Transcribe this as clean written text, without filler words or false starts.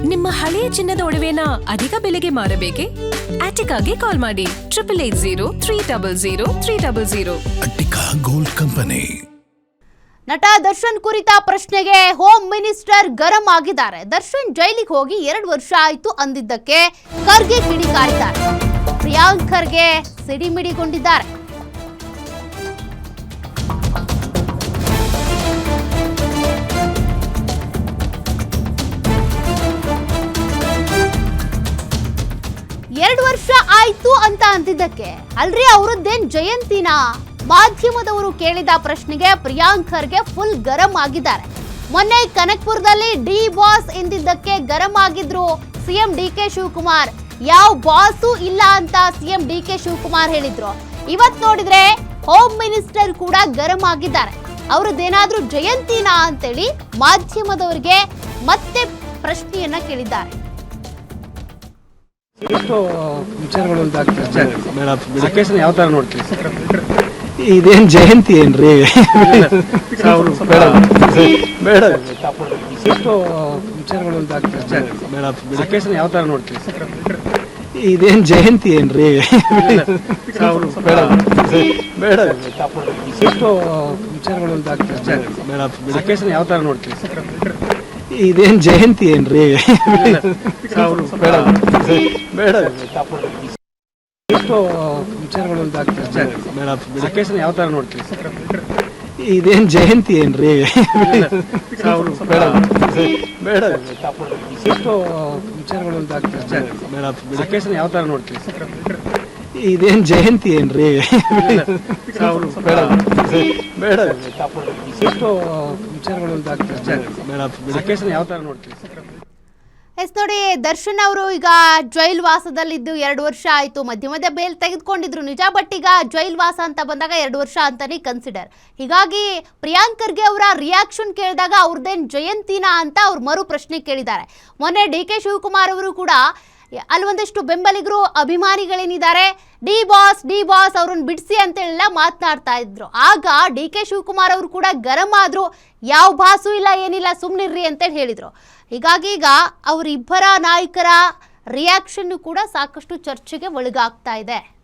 ನಿಮ್ಮ ಹಳೆಯ ಚಿನ್ನದ ಒಡವೆನ ಅಧಿಕ ಬೆಲೆಗೆ ಮಾರಬೇಕೆ? ಆಟಿಕಾಗೆ ಕಾಲ್ ಮಾಡಿ 8880 ಅಟ್ಟಿಕಾ ಗೋಲ್ಡ್ ಕಂಪನಿ. ನಟ ದರ್ಶನ್ ಕುರಿತ ಪ್ರಶ್ನೆಗೆ ಹೋಮ್ ಮಿನಿಸ್ಟರ್ ಗರಂ ಆಗಿದ್ದಾರೆ. ದರ್ಶನ್ ಜೈಲಿಗೆ ಹೋಗಿ 2 ವರ್ಷ ಆಯ್ತು ಅಂದಿದ್ದಕ್ಕೆ ಖರ್ಗೆ ಕಿಡಿಕಾರಿದ್ದಾರೆ. ಪ್ರಿಯಾಂಕ್ ಖರ್ಗೆ ಸಿಡಿಮಿಡಿಗೊಂಡಿದ್ದಾರೆ. ಎರಡು ವರ್ಷ ಆಯ್ತು ಅಂತ ಅಂತಿದ್ದಕ್ಕೆ ಅಲ್ರಿ ಅವರದ್ದೇನ್ ಜಯಂತಿನಾ? ಮಾಧ್ಯಮದವರು ಕೇಳಿದ ಪ್ರಶ್ನೆಗೆ ಪ್ರಿಯಾಂಕ್ ಖರ್ಗೆ ಫುಲ್ ಗರಂ ಆಗಿದ್ದಾರೆ. ಮೊನ್ನೆ ಕನಕಪುರದಲ್ಲಿ ಡಿ ಬಾಸ್ ಎಂದಿದ್ದಕ್ಕೆ ಗರಂ ಆಗಿದ್ರು ಸಿಎಂ ಡಿಕೆ ಶಿವಕುಮಾರ್. ಯಾವ ಬಾಸು ಇಲ್ಲ ಅಂತ ಸಿಎಂ ಡಿಕೆ ಶಿವಕುಮಾರ್ ಹೇಳಿದ್ರು. ಇವತ್ ನೋಡಿದ್ರೆ ಹೋಮ್ ಮಿನಿಸ್ಟರ್ ಕೂಡ ಗರಂ ಆಗಿದ್ದಾರೆ. ಅವರದ್ದೇನಾದ್ರೂ ಜಯಂತಿನಾ ಅಂತೇಳಿ ಮಾಧ್ಯಮದವರಿಗೆ ಮತ್ತೆ ಪ್ರಶ್ನೆಯನ್ನ ಕೇಳಿದ್ದಾರೆ. ಎಷ್ಟು ವಿಚಾರಗಳು ಯಾವ ತರ ನೋಡ್ತೀವಿ? ಇದೇನ್ ಜಯಂತಿ ಏನ್ರಿ? ಬೇಡ ಎಷ್ಟು ವಿಚಾರಗಳು ಯಾವ ತರ ನೋಡ್ತೀವಿ? ಇದೇನ್ ಜಯಂತಿ ಏನ್ರಿ? ಬೇಡ ಎಷ್ಟು ವಿಚಾರಗಳು ಯಾವ ತರ ನೋಡ್ತೀವಿ? ಇದೇನ್ ಜಯಂತಿ ಏನ್ರಿ? ಬೇಡ ಎಷ್ಟು ವಿಚಾರಗಳು ಯಾವ ತರ ನೋಡ್ತೀವಿ? ಇದೇನ್ ಜಯಂತಿ ಏನ್ರಿ? ಬೇಡ ಎಷ್ಟು ವಿಚಾರಗಳು ಯಾವ ತರ ನೋಡ್ತೀವಿ? ಇದೇನ್ ಜಯಂತಿ ಏನ್ರಿ? ಬೇಡ ಎಷ್ಟು ವಿಚಾರಗಳು ಯಾವ ತರ ನೋಡ್ತೀವಿ? ಎಸ್ ನೋಡಿ, ದರ್ಶನ್ ಅವರು ಈಗ ಜೈಲ್ ವಾಸದಲ್ಲಿದ್ದು 2 ವರ್ಷ ಆಯಿತು. ಮಧ್ಯೆ ಬೇಲ್ ತೆಗೆದುಕೊಂಡಿದ್ರು ನಿಜ, ಬಟ್ ಈಗ ಜೈಲ್ ವಾಸ ಅಂತ ಬಂದಾಗ 2 ವರ್ಷ ಅಂತಾನೆ ಕನ್ಸಿಡರ್. ಹೀಗಾಗಿ ಪ್ರಿಯಾಂಕ್ ಖರ್ಗೆ ಅವರ ರಿಯಾಕ್ಷನ್ ಕೇಳಿದಾಗ ಅವ್ರದ್ದೇನು ಜಯಂತಿನಾ ಅಂತ ಅವ್ರು ಮರು ಪ್ರಶ್ನೆ ಕೇಳಿದ್ದಾರೆ. ಮೊನ್ನೆ ಡಿ ಕೆ ಶಿವಕುಮಾರ್ ಅವರು ಕೂಡ ಅಲ್ಲಿ ಒಂದಿಷ್ಟು ಬೆಂಬಲಿಗರು ಅಭಿಮಾನಿಗಳೇನಿದ್ದಾರೆ ಡಿ ಬಾಸ್ ಅವ್ರನ್ನ ಬಿಡಿಸಿ ಅಂತೆಲ್ಲ ಮಾತನಾಡ್ತಾ ಇದ್ರು. ಆಗ ಡಿ ಕೆ ಶಿವಕುಮಾರ್ ಅವರು ಕೂಡ ಗರಂ ಆದ್ರು. ಯಾವ ಭಾಸು ಇಲ್ಲ ಏನಿಲ್ಲ ಸುಮ್ಮನಿರ್ರಿ ಅಂತೇಳಿ ಹೇಳಿದ್ರು. ಹೀಗಾಗಿ ಈಗ ಅವರಿಬ್ಬರ ನಾಯಕರ ರಿಯಾಕ್ಷನ್ ಕೂಡ ಸಾಕಷ್ಟು ಚರ್ಚೆಗೆ ಒಳಗಾಗ್ತಾ ಇದೆ.